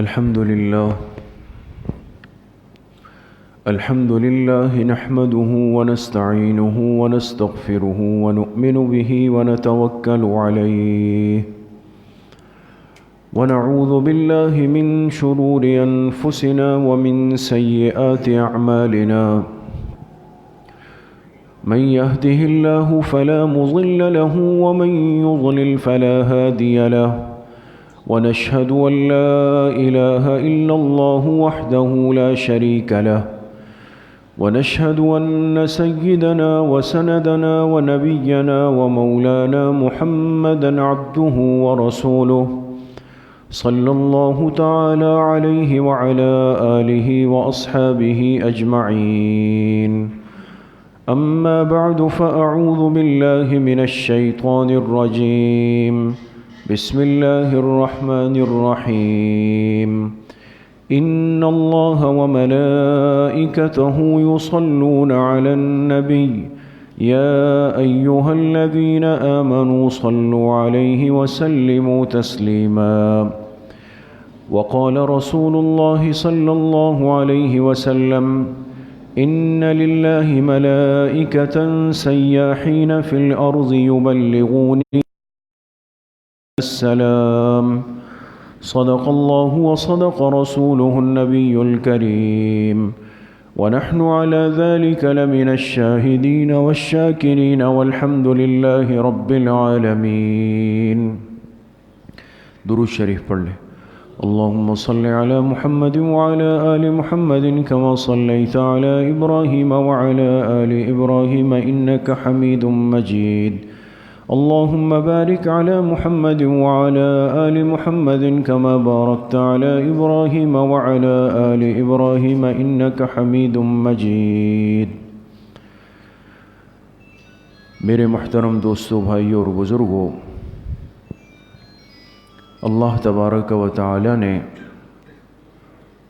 الحمد لله نحمده ونستعينه ونستغفره ونؤمن به ونتوكل عليه ونعوذ بالله من شرور أنفسنا ومن سيئات أعمالنا من يهده الله فلا مضل له ومن يضلل فلا هادي له ونشهد أن لا إله إلا الله وحده لا شريك له ونشهد أن سيدنا وسندنا ونبينا ومولانا محمدا عبده ورسوله صلى الله تعالى عليه وعلى آله وأصحابه أجمعين أما بعد فأعوذ بالله من الشيطان الرجيم بسم الله الرحمن الرحيم إن الله وملائكته يصلون على النبي يا أيها الذين آمنوا صلوا عليه وسلموا تسليما وقال رسول الله صلى الله عليه وسلم إن لله ملائكة سياحين في الأرض يبلغون السلام صدق الله وصدق رسوله النبي الكريم ونحن على ذلك لمن الشاهدين والشاكرين والحمد لله رب العالمين. درود شریف پڑھ لیں. اللهم صل على محمد وعلى آل محمد كما صليت على إبراهيم وعلى آل إبراهيم إنك حميد مجيد. اللهم بارك على محمد وعلى آل محمد كما باركت على إبراهيم وعلى آل إبراهيم إنك حميد مجيد. میرے محترم دوستو، بھائیو اور بزرگو، اللہ تبارک و تعالی نے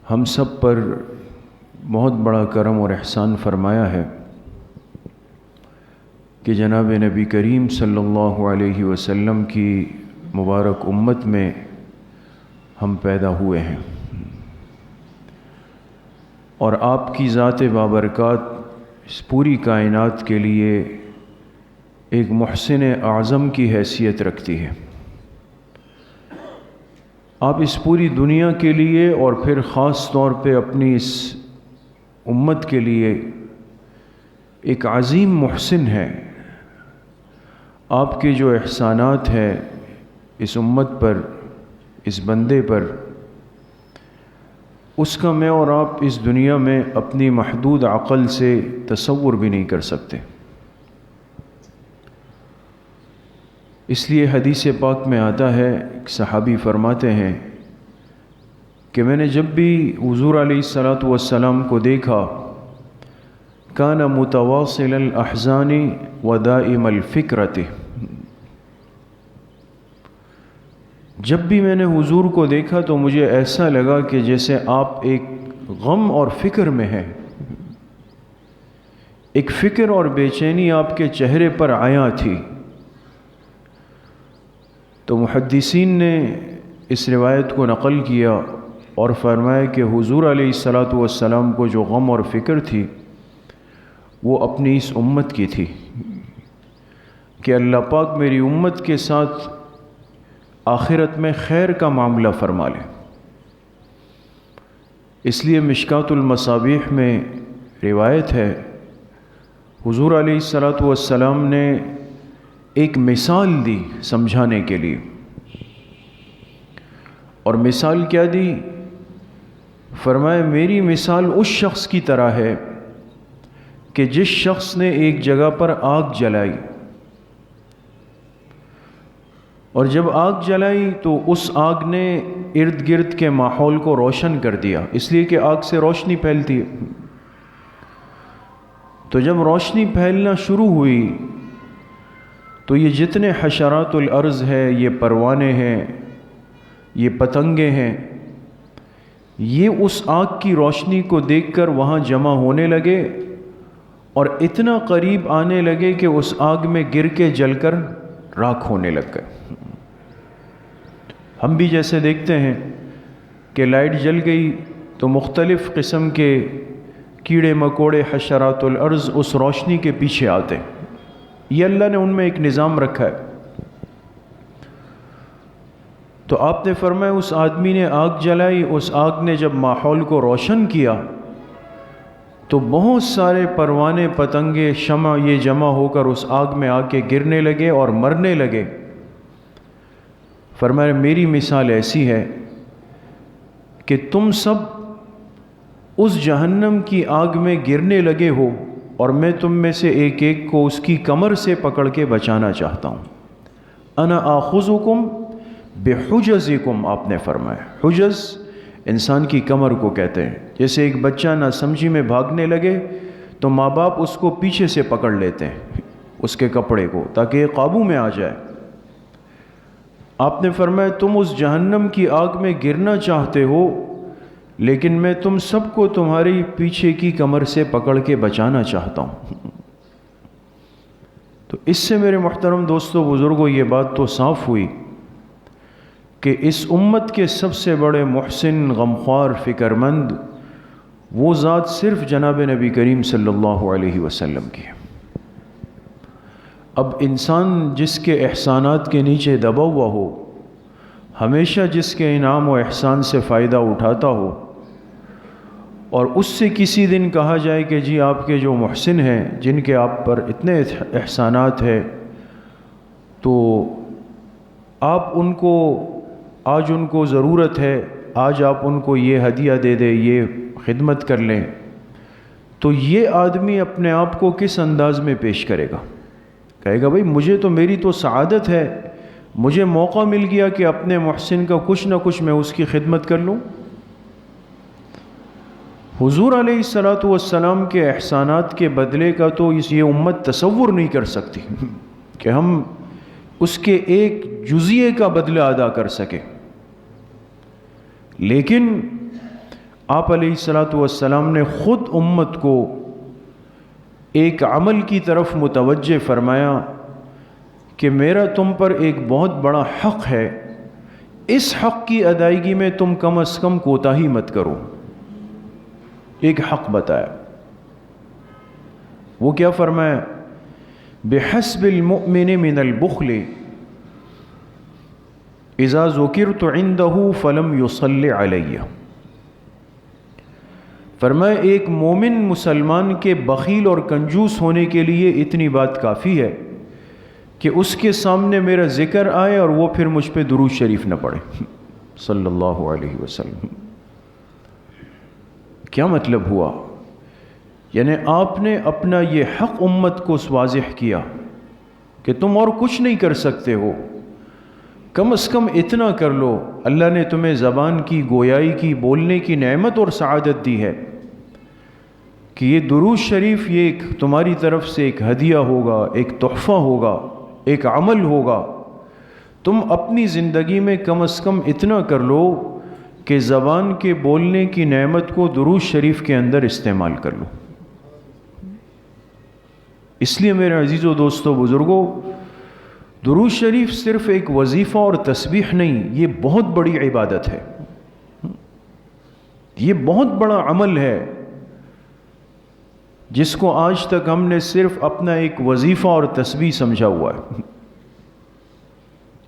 ہم سب پر بہت بڑا کرم اور احسان فرمایا ہے کہ جناب نبی کریم صلی اللہ علیہ وسلم کی مبارک امت میں ہم پیدا ہوئے ہیں، اور آپ کی ذات بابرکات اس پوری کائنات کے لیے ایک محسن اعظم کی حیثیت رکھتی ہے. آپ اس پوری دنیا کے لیے اور پھر خاص طور پہ اپنی اس امت کے لیے ایک عظیم محسن ہے. آپ کے جو احسانات ہیں اس امت پر، اس بندے پر، اس کا میں اور آپ اس دنیا میں اپنی محدود عقل سے تصور بھی نہیں کر سکتے. اس لیے حدیث پاک میں آتا ہے، صحابی فرماتے ہیں کہ میں نے جب بھی حضور علیہ السلام کو دیکھا، کان متواصل الاحزان ودائم الفکرۃ، جب بھی میں نے حضور کو دیکھا تو مجھے ایسا لگا کہ جیسے آپ ایک غم اور فکر میں ہیں، ایک فکر اور بے چینی آپ کے چہرے پر عیاں تھی. تو محدثین نے اس روایت کو نقل کیا اور فرمایا کہ حضور علیہ السلام کو جو غم اور فکر تھی وہ اپنی اس امت کی تھی کہ اللہ پاک میری امت کے ساتھ آخرت میں خیر کا معاملہ فرما لے. اس لیے مشکات المصابیح میں روایت ہے، حضور علیہ السلام نے ایک مثال دی سمجھانے کے لیے. اور مثال کیا دی؟ فرمایا میری مثال اس شخص کی طرح ہے کہ جس شخص نے ایک جگہ پر آگ جلائی، اور جب آگ جلائی تو اس آگ نے ارد گرد کے ماحول کو روشن کر دیا، اس لیے کہ آگ سے روشنی پھیلتی ہے. تو جب روشنی پھیلنا شروع ہوئی تو یہ جتنے حشرات الارض ہے، یہ پروانے ہیں، یہ پتنگیں ہیں، یہ اس آگ کی روشنی کو دیکھ کر وہاں جمع ہونے لگے اور اتنا قریب آنے لگے کہ اس آگ میں گر کے جل کر راکھ ہونے لگ گئے. ہم بھی جیسے دیکھتے ہیں کہ لائٹ جل گئی تو مختلف قسم کے کیڑے مکوڑے حشرات الارض اس روشنی کے پیچھے آتے ہیں۔ یہ اللہ نے ان میں ایک نظام رکھا ہے۔ تو آپ نے فرمایا اس آدمی نے آگ جلائی، اس آگ نے جب ماحول کو روشن کیا تو بہت سارے پروانے پتنگے شمع یہ جمع ہو کر اس آگ میں آ کے گرنے لگے اور مرنے لگے۔ فرمایا میری مثال ایسی ہے کہ تم سب اس جہنم کی آگ میں گرنے لگے ہو اور میں تم میں سے ایک ایک کو اس کی کمر سے پکڑ کے بچانا چاہتا ہوں۔ انا آخذکم بحجزکم، آپ نے فرمایا حجز انسان کی کمر کو کہتے ہیں۔ جیسے ایک بچہ نہ سمجھی میں بھاگنے لگے تو ماں باپ اس کو پیچھے سے پکڑ لیتے ہیں اس کے کپڑے کو تاکہ یہ قابو میں آ جائے۔ آپ نے فرمایا تم اس جہنم کی آگ میں گرنا چاہتے ہو لیکن میں تم سب کو تمہاری پیچھے کی کمر سے پکڑ کے بچانا چاہتا ہوں۔ تو اس سے میرے محترم دوستو بزرگوں یہ بات تو صاف ہوئی کہ اس امت کے سب سے بڑے محسن، غمخوار، فکر مند وہ ذات صرف جناب نبی کریم صلی اللہ علیہ وسلم کی ہے۔ اب انسان جس کے احسانات کے نیچے دبا ہوا ہو، ہمیشہ جس کے انعام و احسان سے فائدہ اٹھاتا ہو، اور اس سے کسی دن کہا جائے کہ جی آپ کے جو محسن ہیں جن کے آپ پر اتنے احسانات ہیں تو آپ ان کو آج ان کو ضرورت ہے، آج آپ ان کو یہ ہدیہ دے دیں، یہ خدمت کر لیں، تو یہ آدمی اپنے آپ کو کس انداز میں پیش کرے گا؟ کہے گا بھئی مجھے تو میری تو سعادت ہے، مجھے موقع مل گیا کہ اپنے محسن کا کچھ نہ کچھ میں اس کی خدمت کر لوں۔ حضور علیہ الصلوۃ والسلام کے احسانات کے بدلے کا تو یہ امت تصور نہیں کر سکتی کہ ہم اس کے ایک جزیے کا بدلہ ادا کر سکیں، لیکن آپ علیہ الصلوۃ والسلام نے خود امت کو ایک عمل کی طرف متوجہ فرمایا کہ میرا تم پر ایک بہت بڑا حق ہے، اس حق کی ادائیگی میں تم کم از کم کوتاہی مت کرو۔ ایک حق بتایا، وہ کیا فرمایا؟ بحسب المؤمن من البخل اذا ذکرت عنده فلم يصل علی۔ فرمایا ایک مومن مسلمان کے بخیل اور کنجوس ہونے کے لیے اتنی بات کافی ہے کہ اس کے سامنے میرا ذکر آئے اور وہ پھر مجھ پہ درود شریف نہ پڑھے صلی اللہ علیہ وسلم۔ کیا مطلب ہوا؟ یعنی آپ نے اپنا یہ حق امت کو واضح کیا کہ تم اور کچھ نہیں کر سکتے ہو، کم از کم اتنا کر لو، اللہ نے تمہیں زبان کی، گویائی کی، بولنے کی نعمت اور سعادت دی ہے کہ یہ درود شریف یہ ایک تمہاری طرف سے ایک ہدیہ ہوگا، ایک تحفہ ہوگا، ایک عمل ہوگا۔ تم اپنی زندگی میں کم از کم اتنا کر لو کہ زبان کے بولنے کی نعمت کو درود شریف کے اندر استعمال کر لو۔ اس لیے میرے عزیزو دوستو بزرگوں، درود شریف صرف ایک وظیفہ اور تسبیح نہیں، یہ بہت بڑی عبادت ہے، یہ بہت بڑا عمل ہے جس کو آج تک ہم نے صرف اپنا ایک وظیفہ اور تسبیح سمجھا ہوا ہے۔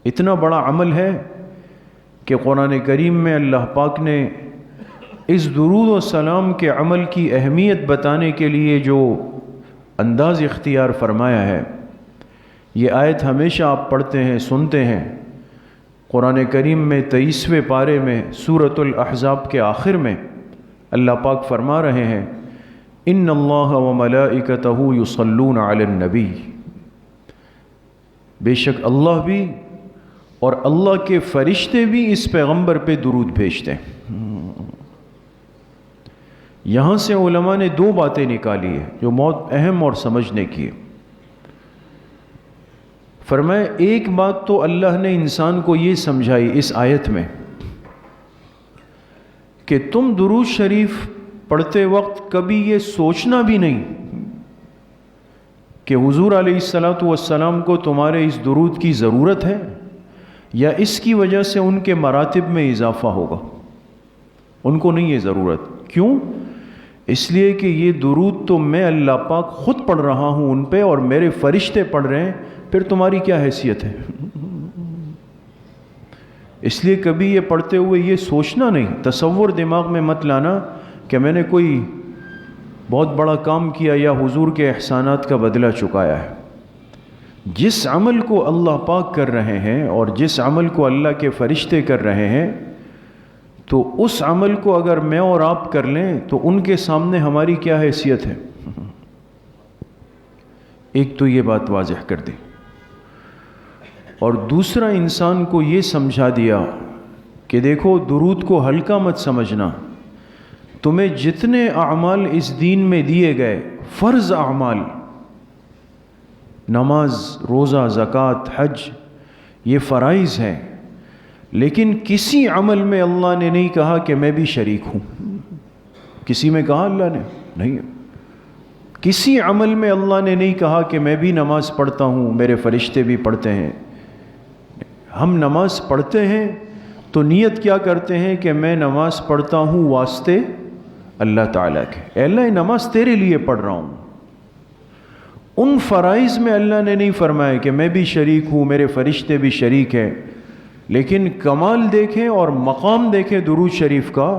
اتنا بڑا عمل ہے کہ قرآن کریم میں اللہ پاک نے اس درود و سلام کے عمل کی اہمیت بتانے کے لیے جو انداز اختیار فرمایا ہے، یہ آیت ہمیشہ آپ پڑھتے ہیں، سنتے ہیں۔ قرآن کریم میں 23ویں پارے میں سورۃ الاحزاب کے آخر میں اللہ پاک فرما رہے ہیں، ان اللہ وملائکتہ یصلون علی النبی، بے شک اللہ بھی اور اللہ کے فرشتے بھی اس پیغمبر پہ درود بھیجتے ہیں۔ یہاں سے علماء نے دو باتیں نکالی ہیں جو بہت اہم اور سمجھنے کی ہے۔ فرمایا ایک بات تو اللہ نے انسان کو یہ سمجھائی اس آیت میں کہ تم درود شریف پڑھتے وقت کبھی یہ سوچنا بھی نہیں کہ حضور علیہ الصلوۃ والسلام کو تمہارے اس درود کی ضرورت ہے یا اس کی وجہ سے ان کے مراتب میں اضافہ ہوگا۔ ان کو نہیں ہے ضرورت. کیوں؟ اس لیے کہ یہ درود تو میں اللہ پاک خود پڑھ رہا ہوں ان پہ، اور میرے فرشتے پڑھ رہے ہیں، پھر تمہاری کیا حیثیت ہے؟ اس لیے کبھی یہ پڑھتے ہوئے یہ سوچنا نہیں، تصور دماغ میں مت لانا کہ میں نے کوئی بہت بڑا کام کیا یا حضور کے احسانات کا بدلہ چکایا ہے. جس عمل کو اللہ پاک کر رہے ہیں اور جس عمل کو اللہ کے فرشتے کر رہے ہیں، تو اس عمل کو اگر میں اور آپ کر لیں تو ان کے سامنے ہماری کیا حیثیت ہے؟ ایک تو یہ بات واضح کر دی، اور دوسرا انسان کو یہ سمجھا دیا کہ دیکھو درود کو ہلکا مت سمجھنا، تمہیں جتنے اعمال اس دین میں دیے گئے، فرض اعمال، نماز، روزہ، زکوٰۃ، حج، یہ فرائض ہیں، لیکن کسی عمل میں اللہ نے نہیں کہا کہ میں بھی شریک ہوں. کسی میں کہا اللہ نے؟ نہیں. کسی عمل میں اللہ نے نہیں کہا کہ میں بھی نماز پڑھتا ہوں، میرے فرشتے بھی پڑھتے ہیں. ہم نماز پڑھتے ہیں تو نیت کیا کرتے ہیں کہ میں نماز پڑھتا ہوں واسطے اللہ تعالیٰ کے. اے اللہ، یہ نماز تیرے لیے پڑھ رہا ہوں. ان فرائض میں اللہ نے نہیں فرمایا کہ میں بھی شریک ہوں، میرے فرشتے بھی شریک ہیں. لیکن کمال دیکھیں اور مقام دیکھیں درود شریف کا،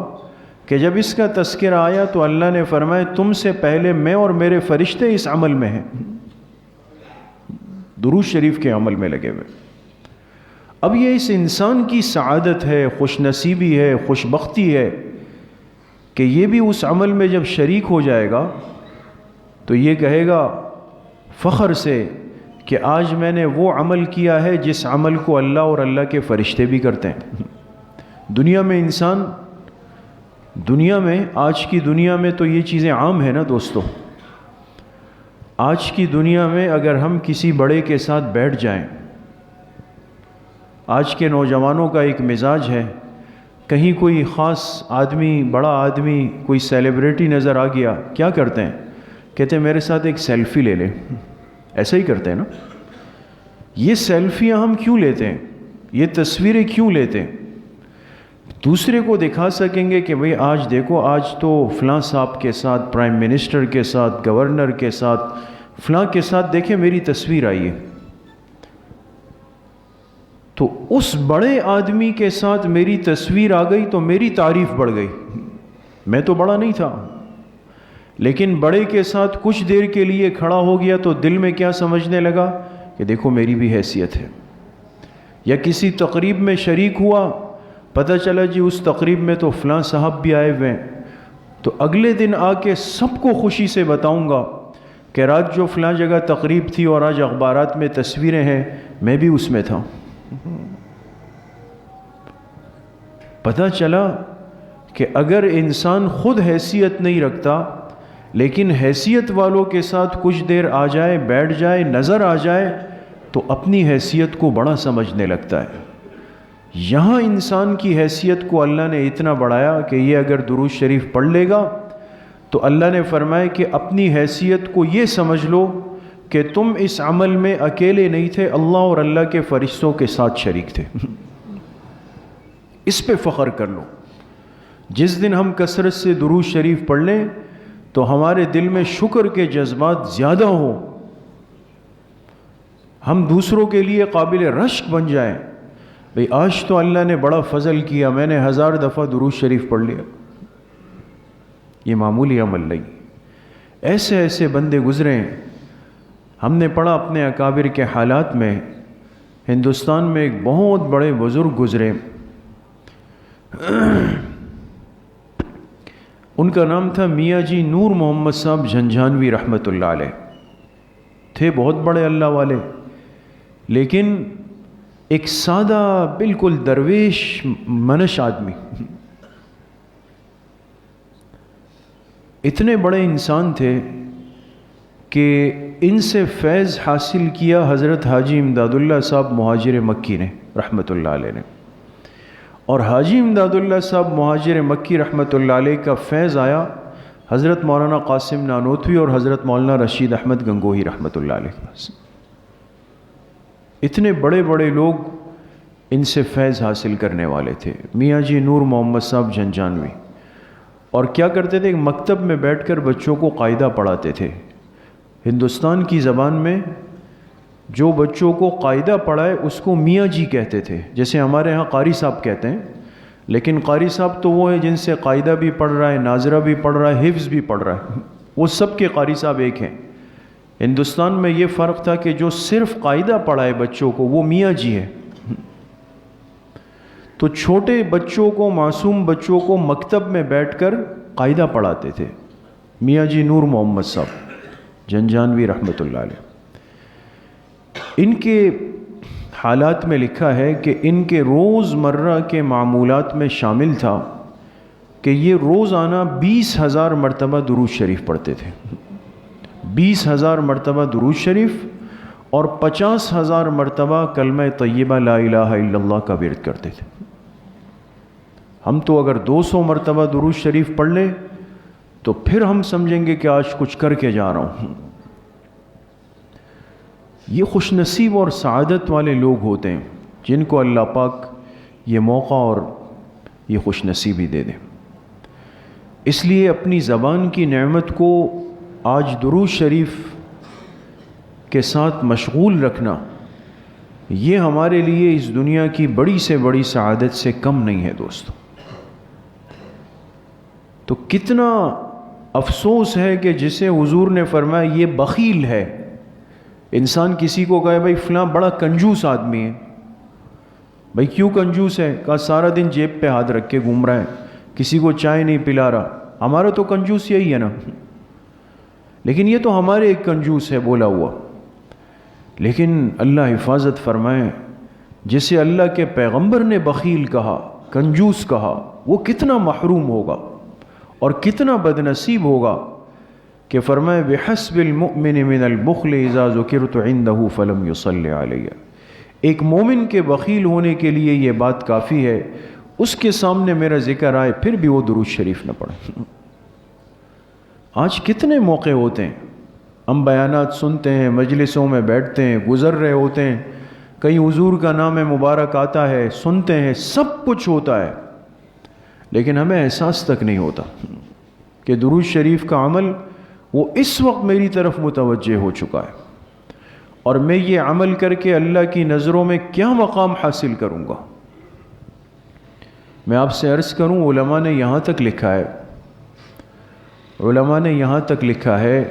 کہ جب اس کا تذکرہ آیا تو اللہ نے فرمایا تم سے پہلے میں اور میرے فرشتے اس عمل میں ہیں، درود شریف کے عمل میں لگے ہوئے. اب یہ اس انسان کی سعادت ہے، خوش نصیبی ہے، خوش بختی ہے کہ یہ بھی اس عمل میں جب شریک ہو جائے گا تو یہ کہے گا فخر سے کہ آج میں نے وہ عمل کیا ہے جس عمل کو اللہ اور اللہ کے فرشتے بھی کرتے ہیں. دنیا میں انسان، آج کی دنیا میں تو یہ چیزیں عام ہیں نا دوستو. آج کی دنیا میں اگر ہم کسی بڑے کے ساتھ بیٹھ جائیں، آج کے نوجوانوں کا ایک مزاج ہے، کہیں کوئی خاص آدمی، بڑا آدمی، کوئی سیلیبریٹی نظر آ گیا، کیا کرتے ہیں؟ کہتے ہیں میرے ساتھ ایک سیلفی لے لیں. ایسا ہی کرتے ہیں نا. یہ سیلفیاں ہم کیوں لیتے ہیں؟ یہ تصویریں کیوں لیتے ہیں؟ دوسرے کو دکھا سکیں گے کہ بھئی آج دیکھو، آج تو فلاں صاحب کے ساتھ، پرائم منسٹر کے ساتھ، گورنر کے ساتھ، فلاں کے ساتھ دیکھیں میری تصویر آئی ہے. تو اس بڑے آدمی کے ساتھ میری تصویر آ گئی تو میری تعریف بڑھ گئی. میں تو بڑا نہیں تھا، لیکن بڑے کے ساتھ کچھ دیر کے لیے کھڑا ہو گیا تو دل میں کیا سمجھنے لگا کہ دیکھو میری بھی حیثیت ہے. یا کسی تقریب میں شریک ہوا، پتہ چلا جی اس تقریب میں تو فلاں صاحب بھی آئے ہوئے ہیں، تو اگلے دن آ کے سب کو خوشی سے بتاؤں گا کہ رات جو فلاں جگہ تقریب تھی اور آج اخبارات میں تصویریں ہیں، میں بھی اس میں تھا. پتہ چلا کہ اگر انسان خود حیثیت نہیں رکھتا لیکن حیثیت والوں کے ساتھ کچھ دیر آ جائے، بیٹھ جائے، نظر آ جائے تو اپنی حیثیت کو بڑا سمجھنے لگتا ہے. یہاں انسان کی حیثیت کو اللہ نے اتنا بڑھایا کہ یہ اگر درود شریف پڑھ لے گا تو اللہ نے فرمایا کہ اپنی حیثیت کو یہ سمجھ لو کہ تم اس عمل میں اکیلے نہیں تھے، اللہ اور اللہ کے فرشتوں کے ساتھ شریک تھے. اس پہ فخر کر لو. جس دن ہم کثرت سے درود شریف پڑھ لیں تو ہمارے دل میں شکر کے جذبات زیادہ ہوں، ہم دوسروں کے لیے قابل رشک بن جائیں. بھئی آج تو اللہ نے بڑا فضل کیا، میں نے 1000 دفعہ درود شریف پڑھ لیا. یہ معمولی عمل نہیں. ایسے ایسے بندے گزرے ہیں. ہم نے پڑھا اپنے اکابر کے حالات میں، ہندوستان میں ایک بہت بڑے بزرگ گزرے، ان کا نام تھا میاں جی نور محمد صاحب جھنجھانوی رحمۃ اللہ علیہ. تھے بہت بڑے اللہ والے، لیکن ایک سادہ بالکل درویش منش آدمی. اتنے بڑے انسان تھے کہ ان سے فیض حاصل کیا حضرت حاجی امداد اللہ صاحب مہاجر مکی نے رحمۃ اللہ علیہ نے. اور حاجی امداد اللہ صاحب مہاجر مکی رحمۃ اللہ علیہ کا فیض آیا حضرت مولانا قاسم نانوتوی اور حضرت مولانا رشید احمد گنگوہی رحمۃ اللہ علیہ کے پاس. اتنے بڑے بڑے لوگ ان سے فیض حاصل کرنے والے تھے. میاں جی نور محمد صاحب جھنجھانوی اور کیا کرتے تھے، مکتب میں بیٹھ کر بچوں کو قاعدہ پڑھاتے تھے۔ ہندوستان کی زبان میں جو بچوں کو قاعدہ پڑھائے اس کو میاں جی کہتے تھے، جیسے ہمارے ہاں قاری صاحب کہتے ہیں، لیکن قاری صاحب تو وہ ہے جن سے قاعدہ بھی پڑھ رہا ہے، ناظرہ بھی پڑھ رہا ہے، حفظ بھی پڑھ رہا ہے، وہ سب کے قاری صاحب ایک ہیں۔ ہندوستان میں یہ فرق تھا کہ جو صرف قاعدہ پڑھائے بچوں کو وہ میاں جی ہے۔ تو چھوٹے بچوں کو، معصوم بچوں کو مکتب میں بیٹھ کر قاعدہ پڑھاتے تھے میاں جی نور محمد صاحب جنجانوی رحمۃ اللہ علیہ۔ ان کے حالات میں لکھا ہے کہ ان کے روز مرہ کے معمولات میں شامل تھا کہ یہ روزانہ 20,000 مرتبہ درود شریف پڑھتے تھے، 20,000 مرتبہ درود شریف، اور 50,000 مرتبہ کلمہ طیبہ لا الہ الا اللہ کا ورد کرتے تھے۔ ہم تو اگر 200 مرتبہ درود شریف پڑھ لیں تو پھر ہم سمجھیں گے کہ آج کچھ کر کے جا رہا ہوں۔ یہ خوش نصیب اور سعادت والے لوگ ہوتے ہیں جن کو اللہ پاک یہ موقع اور یہ خوش نصیبی دے دیں۔ اس لیے اپنی زبان کی نعمت کو آج درود شریف کے ساتھ مشغول رکھنا، یہ ہمارے لیے اس دنیا کی بڑی سے بڑی سعادت سے کم نہیں ہے دوستو۔ تو کتنا افسوس ہے کہ جسے حضور نے فرمایا یہ بخیل ہے۔ انسان کسی کو کہے بھائی فلاں بڑا کنجوس آدمی ہے، بھائی کیوں کنجوس ہے؟ کہا سارا دن جیب پہ ہاتھ رکھ کے گھوم رہا ہے، کسی کو چائے نہیں پلا رہا۔ ہمارا تو کنجوس یہی ہے نا، لیکن یہ تو ہمارے ایک کنجوس ہے بولا ہوا۔ لیکن اللہ حفاظت فرمائے، جسے اللہ کے پیغمبر نے بخیل کہا، کنجوس کہا، وہ کتنا محروم ہوگا اور کتنا بدنصیب ہوگا کہ فرمائے بحسب المؤمن من البخل اذا ذکرت عنده فلم يصلی علیہ۔ ایک مومن کے بخیل ہونے کے لیے یہ بات کافی ہے، اس کے سامنے میرا ذکر آئے پھر بھی وہ درود شریف نہ پڑھے۔ آج کتنے موقع ہوتے ہیں، ہم بیانات سنتے ہیں، مجلسوں میں بیٹھتے ہیں، گزر رہے ہوتے ہیں، کہیں حضور کا نام مبارک آتا ہے، سنتے ہیں، سب کچھ ہوتا ہے، لیکن ہمیں احساس تک نہیں ہوتا کہ درود شریف کا عمل وہ اس وقت میری طرف متوجہ ہو چکا ہے، اور میں یہ عمل کر کے اللہ کی نظروں میں کیا مقام حاصل کروں گا۔ میں آپ سے عرض کروں، علماء نے یہاں تک لکھا ہے، علماء نے یہاں تک لکھا ہے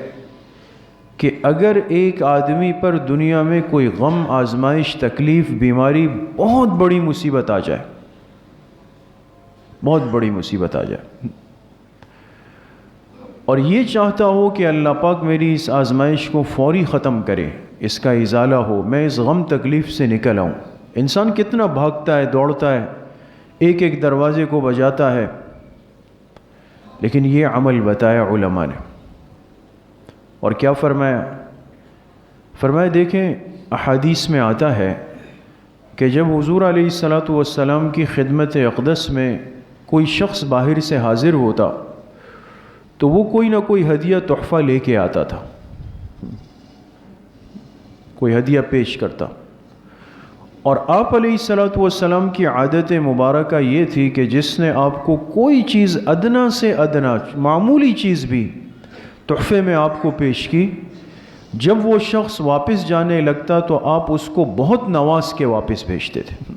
کہ اگر ایک آدمی پر دنیا میں کوئی غم، آزمائش، تکلیف، بیماری، بہت بڑی مصیبت آ جائے، بہت بڑی مصیبت آ جائے، اور یہ چاہتا ہو کہ اللہ پاک میری اس آزمائش کو فوری ختم کرے، اس کا ازالہ ہو، میں اس غم تکلیف سے نکل آؤں۔ انسان کتنا بھاگتا ہے، دوڑتا ہے، ایک ایک دروازے کو بجاتا ہے، لیکن یہ عمل بتایا علماء نے۔ اور کیا فرمایا؟ فرمایا دیکھیں، احادیث میں آتا ہے کہ جب حضور علیہ السلام کی خدمت اقدس میں کوئی شخص باہر سے حاضر ہوتا تو وہ کوئی نہ کوئی ہدیہ، تحفہ لے کے آتا تھا، کوئی ہدیہ پیش کرتا، اور آپ علیہ السلام کی عادت مبارکہ یہ تھی کہ جس نے آپ کو کوئی چیز ادنا سے ادنا، معمولی چیز بھی تحفے میں آپ کو پیش کی، جب وہ شخص واپس جانے لگتا تو آپ اس کو بہت نواز کے واپس بھیجتے تھے،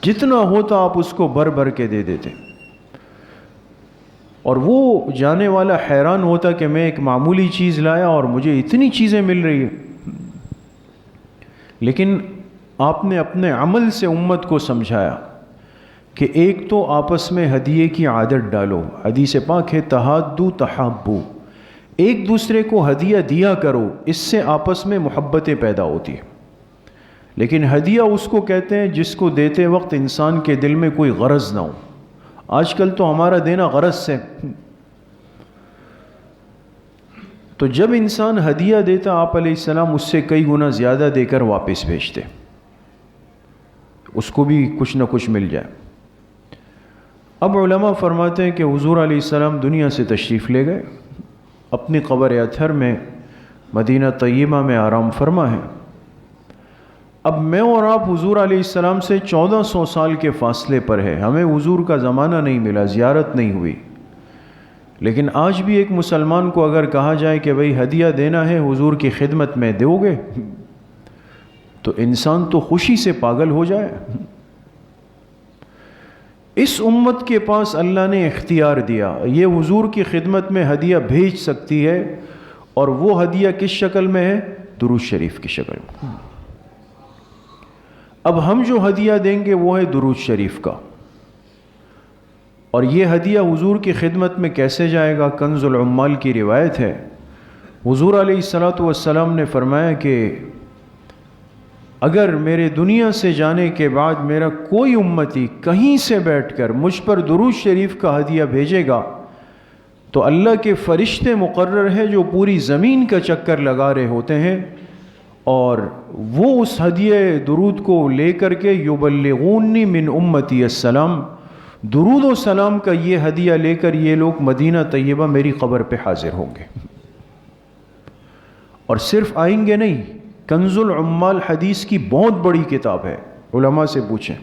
جتنا ہوتا آپ اس کو بھر بھر کے دے دیتے، اور وہ جانے والا حیران ہوتا کہ میں ایک معمولی چیز لایا اور مجھے اتنی چیزیں مل رہی ہیں۔ لیکن آپ نے اپنے عمل سے امت کو سمجھایا کہ ایک تو آپس میں ہدیے کی عادت ڈالو، حدیث پاک ہے تحادو تحابو، ایک دوسرے کو ہدیہ دیا کرو، اس سے آپس میں محبتیں پیدا ہوتی ہیں۔ لیکن ہدیہ اس کو کہتے ہیں جس کو دیتے وقت انسان کے دل میں کوئی غرض نہ ہو۔ آج کل تو ہمارا دینا غرض سے، تو جب انسان ہدیہ دیتا آپ علیہ السلام اس سے کئی گنا زیادہ دے کر واپس بھیجتے، اس کو بھی کچھ نہ کچھ مل جائے۔ اب علماء فرماتے ہیں کہ حضور علیہ السلام دنیا سے تشریف لے گئے، اپنی قبر اطہر میں مدینہ طیبہ میں آرام فرما ہے۔ اب میں اور آپ حضور علیہ السلام سے 1400 سال کے فاصلے پر ہے، ہمیں حضور کا زمانہ نہیں ملا، زیارت نہیں ہوئی، لیکن آج بھی ایک مسلمان کو اگر کہا جائے کہ بھئی ہدیہ دینا ہے حضور کی خدمت میں، دو گے؟ تو انسان تو خوشی سے پاگل ہو جائے۔ اس امت کے پاس اللہ نے اختیار دیا، یہ حضور کی خدمت میں ہدیہ بھیج سکتی ہے، اور وہ ہدیہ کس شکل میں ہے؟ درود شریف کی شکل میں۔ اب ہم جو ہدیہ دیں گے وہ ہے درود شریف کا، اور یہ ہدیہ حضور کی خدمت میں کیسے جائے گا؟ کنز العمال کی روایت ہے، حضور علیہ الصلاۃ والسلام نے فرمایا کہ اگر میرے دنیا سے جانے کے بعد میرا کوئی امتی کہیں سے بیٹھ کر مجھ پر درود شریف کا ہدیہ بھیجے گا تو اللہ کے فرشتے مقرر ہیں جو پوری زمین کا چکر لگا رہے ہوتے ہیں، اور وہ اس ہدیہ درود کو لے کر کے یبلغونی من امتی السلام، درود و سلام کا یہ ہدیہ لے کر یہ لوگ مدینہ طیبہ میری قبر پہ حاضر ہوں گے۔ اور صرف آئیں گے نہیں، کنز العمال حدیث کی بہت بڑی کتاب ہے، علماء سے پوچھیں،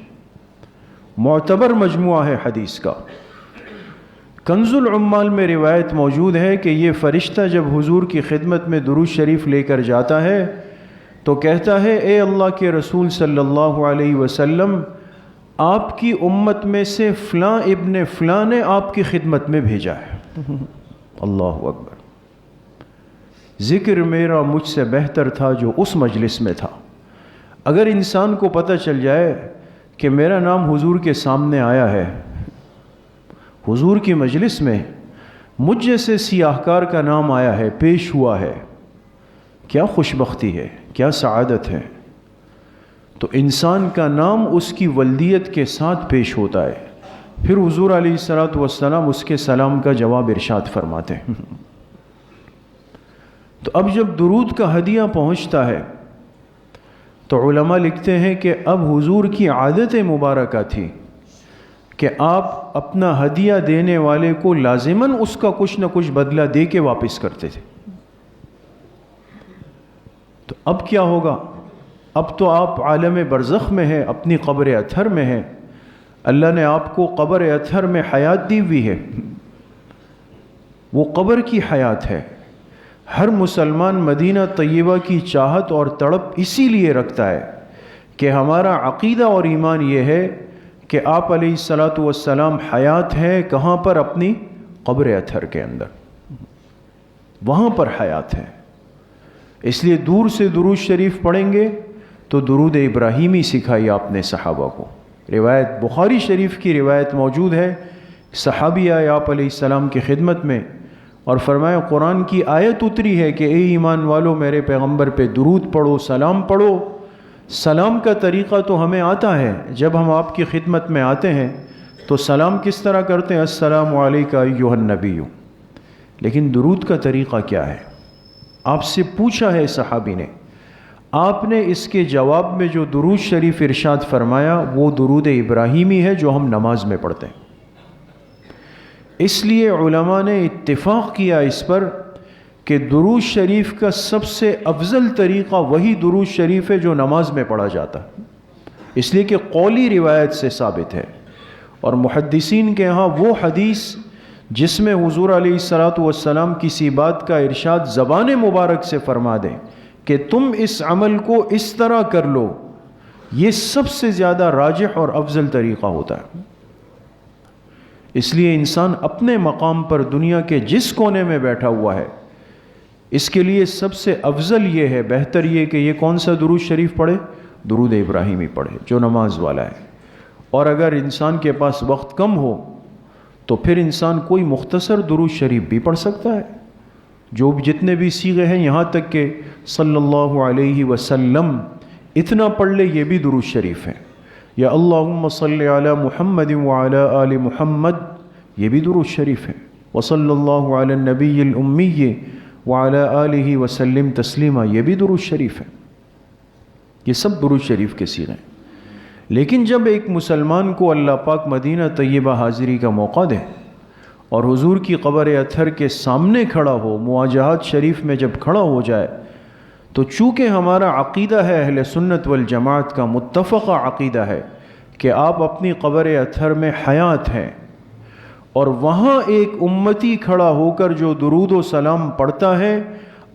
معتبر مجموعہ ہے حدیث کا۔ کنز العمال میں روایت موجود ہے کہ یہ فرشتہ جب حضور کی خدمت میں درود شریف لے کر جاتا ہے تو کہتا ہے اے اللہ کے رسول صلی اللہ علیہ وسلم، آپ کی امت میں سے فلاں ابن فلاں نے آپ کی خدمت میں بھیجا ہے۔ اللہ اکبر، ذکر میرا مجھ سے بہتر تھا جو اس مجلس میں تھا۔ اگر انسان کو پتہ چل جائے کہ میرا نام حضور کے سامنے آیا ہے، حضور کی مجلس میں مجھ جیسے سیاہ کار کا نام آیا ہے، پیش ہوا ہے، کیا خوش بختی ہے، کیا سعادت ہے۔ تو انسان کا نام اس کی ولدیت کے ساتھ پیش ہوتا ہے، پھر حضور علیہ الصلوۃ والسلام اس کے سلام کا جواب ارشاد فرماتے ہیں۔ تو اب جب درود کا ہدیہ پہنچتا ہے تو علماء لکھتے ہیں کہ اب حضور کی عادت مبارکہ تھی کہ آپ اپنا ہدیہ دینے والے کو لازماً اس کا کچھ نہ کچھ بدلہ دے کے واپس کرتے تھے۔ تو اب کیا ہوگا؟ اب تو آپ عالم برزخ میں ہیں، اپنی قبر اطہر میں ہیں، اللہ نے آپ کو قبر اطہر میں حیات دی ہوئی ہے، وہ قبر کی حیات ہے۔ ہر مسلمان مدینہ طیبہ کی چاہت اور تڑپ اسی لیے رکھتا ہے کہ ہمارا عقیدہ اور ایمان یہ ہے کہ آپ علیہ الصلاۃ والسلام حیات ہیں، کہاں پر؟ اپنی قبر اطہر کے اندر، وہاں پر حیات ہے۔ اس لیے دور سے درود شریف پڑھیں گے تو درود ابراہیمی سکھائی آپ نے صحابہ کو۔ روایت بخاری شریف کی روایت موجود ہے، صحابی آئے آپ علیہ السلام کی خدمت میں اور فرمایا قرآن کی آیت اتری ہے کہ اے ایمان والو میرے پیغمبر پہ درود پڑھو، سلام پڑھو۔ سلام کا طریقہ تو ہمیں آتا ہے، جب ہم آپ کی خدمت میں آتے ہیں تو سلام کس طرح کرتے ہیں؟ السلام علیکہ ایھا النبی۔ لیکن درود کا طریقہ کیا ہے؟ آپ سے پوچھا ہے صحابی نے، آپ نے اس کے جواب میں جو درود شریف ارشاد فرمایا وہ درود ابراہیمی ہے جو ہم نماز میں پڑھتے ہیں۔ اس لیے علماء نے اتفاق کیا اس پر کہ درود شریف کا سب سے افضل طریقہ وہی درود شریف ہے جو نماز میں پڑھا جاتا ہے، اس لیے کہ قولی روایت سے ثابت ہے، اور محدثین کے ہاں وہ حدیث جس میں حضور علیہ الصلاۃ والسلام کسی بات کا ارشاد زبان مبارک سے فرما دیں کہ تم اس عمل کو اس طرح کر لو، یہ سب سے زیادہ راجح اور افضل طریقہ ہوتا ہے۔ اس لیے انسان اپنے مقام پر دنیا کے جس کونے میں بیٹھا ہوا ہے، اس کے لیے سب سے افضل یہ ہے، بہتر یہ کہ یہ کون سا درود شریف پڑھے؟ درود ابراہیمی پڑھے جو نماز والا ہے۔ اور اگر انسان کے پاس وقت کم ہو تو پھر انسان کوئی مختصر درود شریف بھی پڑھ سکتا ہے، جو جتنے بھی صیغے ہیں، یہاں تک کہ صلی اللہ علیہ وسلم اتنا پڑھ لے، یہ بھی درود شریف ہے۔ یا اللہم صلی علی محمد وعلی آل محمد، یہ بھی درود شریف ہے۔ وصلی اللہ علی النبی الامی وعلی آلہ وسلم تسلیما، یہ بھی درود شریف ہے۔ یہ سب درود شریف کے صیغے ہیں۔ لیکن جب ایک مسلمان کو اللہ پاک مدینہ طیبہ حاضری کا موقع دے اور حضور کی قبر اطہر کے سامنے کھڑا ہو، مواجہات شریف میں جب کھڑا ہو جائے، تو چونکہ ہمارا عقیدہ ہے اہل سنت والجماعت کا متفقہ عقیدہ ہے کہ آپ اپنی قبر اطہر میں حیات ہیں، اور وہاں ایک امتی کھڑا ہو کر جو درود و سلام پڑھتا ہے،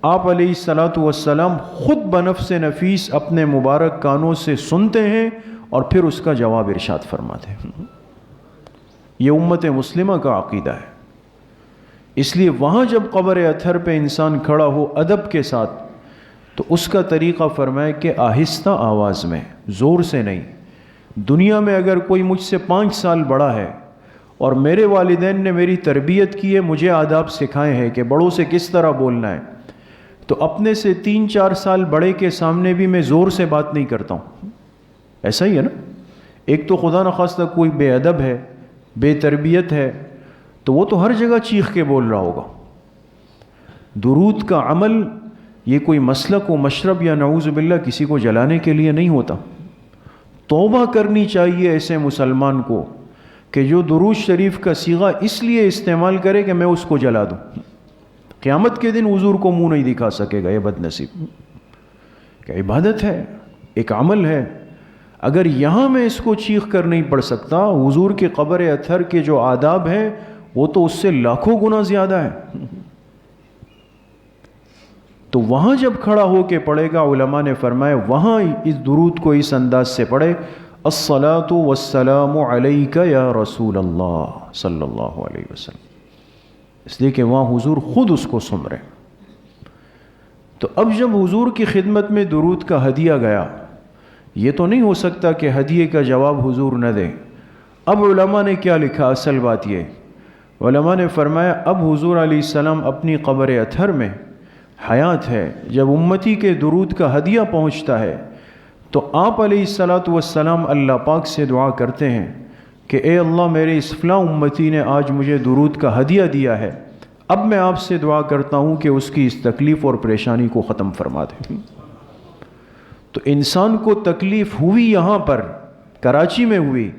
آپ علیہ الصلاۃ والسلام خود بنفس نفیس اپنے مبارک کانوں سے سنتے ہیں اور پھر اس کا جواب ارشاد فرماتے ہیں۔ یہ امت مسلمہ کا عقیدہ ہے۔ اس لیے وہاں جب قبر اطہر پہ انسان کھڑا ہو ادب کے ساتھ، تو اس کا طریقہ فرمائے کہ آہستہ آواز میں، زور سے نہیں۔ دنیا میں اگر کوئی مجھ سے 5 سال بڑا ہے اور میرے والدین نے میری تربیت کی ہے، مجھے آداب سکھائے ہیں کہ بڑوں سے کس طرح بولنا ہے، تو اپنے سے 3-4 سال بڑے کے سامنے بھی میں زور سے بات نہیں کرتا ہوں۔ ایسا ہی ہے نا؟ ایک تو خدا نخواستہ کوئی بے ادب ہے، بے تربیت ہے، تو وہ تو ہر جگہ چیخ کے بول رہا ہوگا۔ درود کا عمل یہ کوئی مسلک و مشرب یا نعوذ باللہ کسی کو جلانے کے لیے نہیں ہوتا۔ توبہ کرنی چاہیے ایسے مسلمان کو کہ جو درود شریف کا صیغہ اس لیے استعمال کرے کہ میں اس کو جلا دوں۔ قیامت کے دن حضور کو منہ نہیں دکھا سکے گا یہ بد نصیب۔ کہ عبادت ہے، ایک عمل ہے، اگر یہاں میں اس کو چیخ کر نہیں پڑھ سکتا، حضور کے قبر اطہر کے جو آداب ہیں وہ تو اس سے لاکھوں گنا زیادہ ہے۔ تو وہاں جب کھڑا ہو کے پڑھے گا، علماء نے فرمایا وہاں اس درود کو اس انداز سے پڑھے، الصلاۃ والسلام علیک یا رسول اللہ صلی اللہ علیہ وسلم، اس لیے کہ وہاں حضور خود اس کو سن رہے۔ تو اب جب حضور کی خدمت میں درود کا ہدیہ گیا، یہ تو نہیں ہو سکتا کہ ہدیے کا جواب حضور نہ دیں۔ اب علماء نے کیا لکھا؟ اصل بات یہ، علماء نے فرمایا اب حضور علیہ السلام اپنی قبر اطہر میں حیات ہے، جب امتی کے درود کا ہدیہ پہنچتا ہے تو آپ علیہ الصلاۃ والسلام اللہ پاک سے دعا کرتے ہیں کہ اے اللہ، میرے اس فلاں امتی نے آج مجھے درود کا ہدیہ دیا ہے، اب میں آپ سے دعا کرتا ہوں کہ اس کی اس تکلیف اور پریشانی کو ختم فرما دیں۔ تو انسان کو تکلیف ہوئی یہاں پر کراچی میں ہوئی،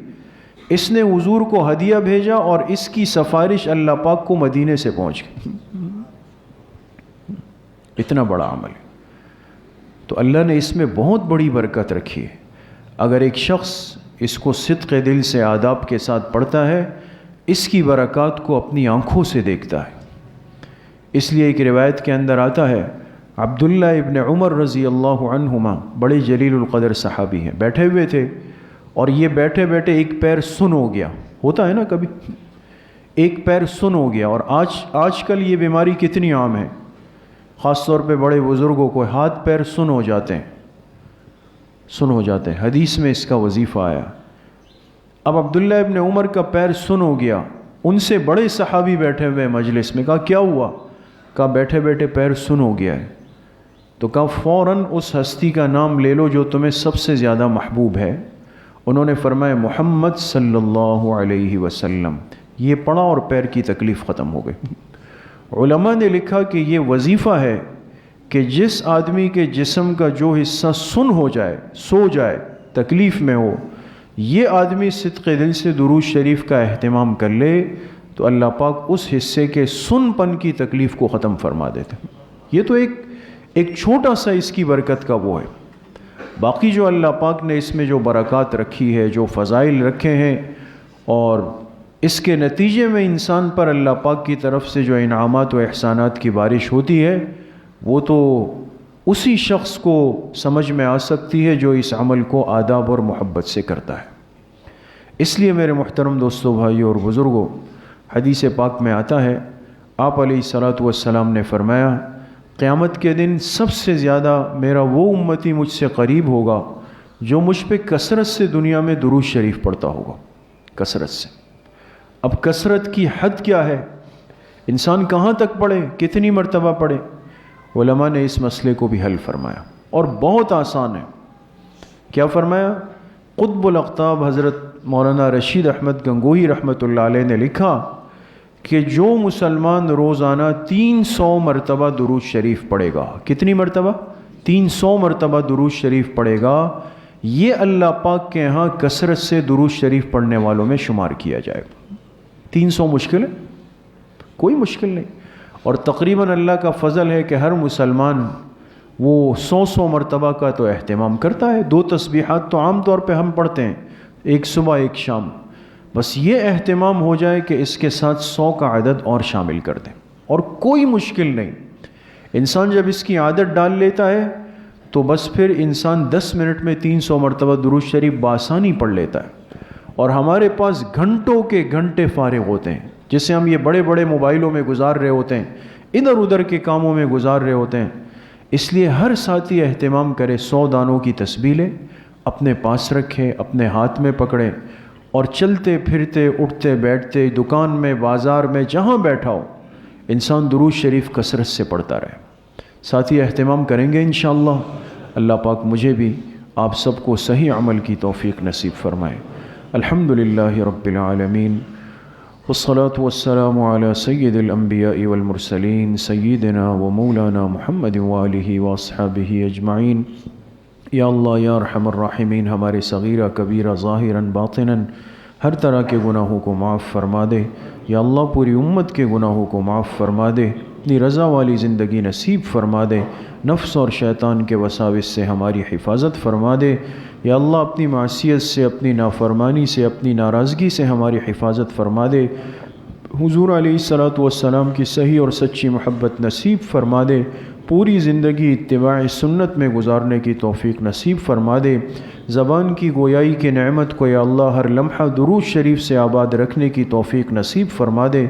اس نے حضور کو ہدیہ بھیجا اور اس کی سفارش اللہ پاک کو مدینے سے پہنچ گئی۔ اتنا بڑا عمل ہے۔ تو اللہ نے اس میں بہت بڑی برکت رکھی ہے۔ اگر ایک شخص اس کو صدق دل سے آداب کے ساتھ پڑھتا ہے، اس کی برکات کو اپنی آنکھوں سے دیکھتا ہے۔ اس لیے ایک روایت کے اندر آتا ہے، عبداللہ ابن عمر رضی اللہ عنہما بڑے جلیل القدر صحابی ہیں، بیٹھے ہوئے تھے اور یہ بیٹھے بیٹھے ایک پیر سن ہو گیا۔ ہوتا ہے نا کبھی، ایک پیر سن ہو گیا، اور آج کل یہ بیماری کتنی عام ہے، خاص طور پہ بڑے بزرگوں کو ہاتھ پیر سن ہو جاتے ہیں۔ حدیث میں اس کا وظیفہ آیا۔ اب عبداللہ ابن عمر کا پیر سن ہو گیا، ان سے بڑے صحابی بیٹھے ہوئے مجلس میں، کہا کیا ہوا؟ کہا بیٹھے بیٹھے پیر سن ہو گیا ہے۔ تو کہا فوراً اس ہستی کا نام لے لو جو تمہیں سب سے زیادہ محبوب ہے۔ انہوں نے فرمایا محمد صلی اللہ علیہ وسلم۔ یہ پڑھا اور پیر کی تکلیف ختم ہو گئی۔ علماء نے لکھا کہ یہ وظیفہ ہے کہ جس آدمی کے جسم کا جو حصہ سن ہو جائے، سو جائے، تکلیف میں ہو، یہ آدمی صدق دل سے درود شریف کا اہتمام کر لے تو اللہ پاک اس حصے کے سن پن کی تکلیف کو ختم فرما دیتے ہیں۔ یہ تو ایک چھوٹا سا اس کی برکت کا وہ ہے۔ باقی جو اللہ پاک نے اس میں جو برکات رکھی ہے، جو فضائل رکھے ہیں، اور اس کے نتیجے میں انسان پر اللہ پاک کی طرف سے جو انعامات و احسانات کی بارش ہوتی ہے، وہ تو اسی شخص کو سمجھ میں آ سکتی ہے جو اس عمل کو آداب اور محبت سے کرتا ہے۔ اس لیے میرے محترم دوستو، بھائیو اور بزرگوں، حدیث پاک میں آتا ہے، آپ علیہ الصلاۃ والسلام نے فرمایا قیامت کے دن سب سے زیادہ میرا وہ امتی مجھ سے قریب ہوگا جو مجھ پہ کثرت سے دنیا میں درود شریف پڑھتا ہوگا، کثرت سے۔ اب کثرت کی حد کیا ہے؟ انسان کہاں تک پڑھے، کتنی مرتبہ پڑھے؟ علماء نے اس مسئلے کو بھی حل فرمایا اور بہت آسان ہے۔ کیا فرمایا؟ قطب الاقطاب حضرت مولانا رشید احمد گنگوہی رحمۃ اللہ علیہ نے لکھا کہ جو مسلمان روزانہ 300 مرتبہ درود شریف پڑھے گا، کتنی مرتبہ؟ 300 مرتبہ درود شریف پڑھے گا، یہ اللہ پاک کے ہاں کثرت سے درود شریف پڑھنے والوں میں شمار کیا جائے گا۔ 300 مشکل ہے؟ کوئی مشکل نہیں۔ اور تقریباً اللہ کا فضل ہے کہ ہر مسلمان وہ 100 مرتبہ کا تو اہتمام کرتا ہے۔ 2 تسبیحات تو عام طور پہ ہم پڑھتے ہیں، ایک صبح ایک شام، بس یہ اہتمام ہو جائے کہ اس کے ساتھ 100 کا عدد اور شامل کر دیں، اور کوئی مشکل نہیں۔ انسان جب اس کی عادت ڈال لیتا ہے تو بس پھر انسان 10 منٹ میں 300 مرتبہ درود شریف بآسانی پڑھ لیتا ہے، اور ہمارے پاس گھنٹوں کے گھنٹے فارغ ہوتے ہیں، جسے ہم یہ بڑے بڑے موبائلوں میں گزار رہے ہوتے ہیں، ادھر ادھر کے کاموں میں گزار رہے ہوتے ہیں۔ اس لیے ہر ساتھی اہتمام کرے، 100 دانوں کی تسبیح لے، اپنے پاس رکھے، اپنے ہاتھ میں پکڑے، اور چلتے پھرتے اٹھتے بیٹھتے دکان میں بازار میں جہاں بیٹھا ہو انسان درود شریف کثرت سے پڑھتا رہے۔ ساتھی اہتمام کریں گے انشاءاللہ۔ اللہ پاک مجھے بھی آپ سب کو صحیح عمل کی توفیق نصیب فرمائے۔ الحمدللہ رب العالمین، والصلاة والسلام على سید الانبیاء والمرسلین سیدنا و مولانا محمد وآلہ واصحابہ اجمعین۔ یا اللہ یا ارحم الراحمین، ہمارے صغیرہ کبیرہ ظاہراً باطناً ہر طرح کے گناہوں کو معاف فرما دے۔ یا اللہ پوری امت کے گناہوں کو معاف فرما دے، اپنی رضا والی زندگی نصیب فرما دے، نفس اور شیطان کے وساوس سے ہماری حفاظت فرما دے۔ یا اللہ اپنی معصیت سے، اپنی نافرمانی سے، اپنی ناراضگی سے ہماری حفاظت فرما دے۔ حضور علیہ الصلوۃ والسلام کی صحیح اور سچی محبت نصیب فرما دے، پوری زندگی اتباع سنت میں گزارنے کی توفیق نصیب فرما دے۔ زبان کی گویائی کی نعمت کو یا اللہ ہر لمحہ درود شریف سے آباد رکھنے کی توفیق نصیب فرما دے۔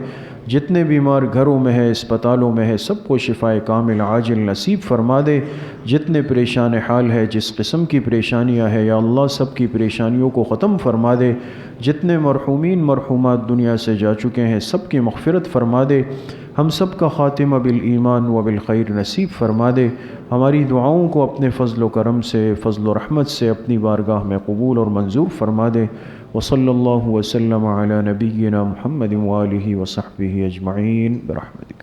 جتنے بیمار گھروں میں ہے، اسپتالوں میں ہے، سب کو شفائے کامل عاجل نصیب فرما دے۔ جتنے پریشان حال ہے، جس قسم کی پریشانیاں ہے یا اللہ سب کی پریشانیوں کو ختم فرما دے۔ جتنے مرحومین مرحومات دنیا سے جا چکے ہیں سب کی مغفرت فرما دے۔ ہم سب کا خاتمہ بالایمان و بالخیر نصیب فرما دے۔ ہماری دعاؤں کو اپنے فضل و کرم سے، فضل و رحمت سے اپنی بارگاہ میں قبول اور منظور فرما دے۔ وصلی اللہ وسلم علی نبینا محمد وآلہ وصحبہ اجمعین برحمتک۔